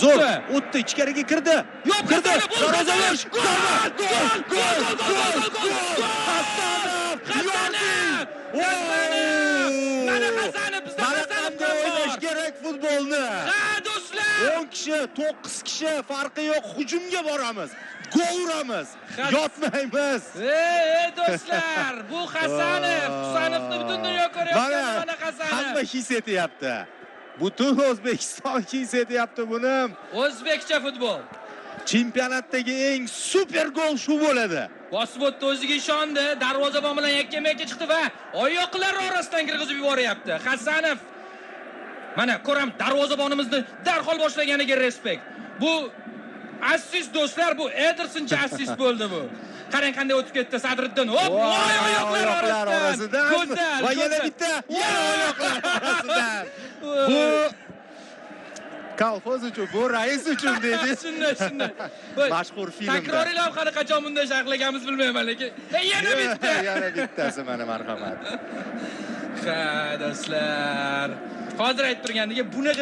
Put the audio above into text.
Zo'r, o'tdi, ichkariga kirdi. Yo'q, kirdi. Darvozalash. Gol! Hasanov! Mana Hasanov bizda Hasanov o'ynash kerak futbolni. Ha, do'stlar. 10 kishi, 9 kishi farqi yo'q, hujumga boramiz. Gol uramiz. Yotmaymiz. Ey do'stlar, bu Hasanov, Husanovni butun dunyo ko'ryapti, mana Hasanov. Hamma his etyapti. Butun O'zbekiston his etyapti buni. O'zbekcha futbol. Chempionatdagi eng super gol shu bo'ladi. Bosib o'tdi, o'ziga ishondi, darvozabon bilan yakkama-yakka chiqdi va oyoqlar orasidan kirgizib yuboryapti. Hasanov. Mana ko'ramiz, darvozabonimizni darhol boshlaganiga respekt. Bu assist do'stlar, bu Edersoncha assist bo'ldi bu. Qarang qanday o'tib ketdi Sadriddin. Hop, oyoqlar orasidan. Va yana bitta. Oyoqlar orasidan. Bu kolxoz uchun, bu rais uchun dedi. Shunday. Mashhur filmda. Takroriy lavhani qachon bunday sharhlaganimiz bilmayman, lekin yana bitta. Yana bittasi mana marhamat. Ha, do'stlar. Hozir aytib turgandek, bunaqa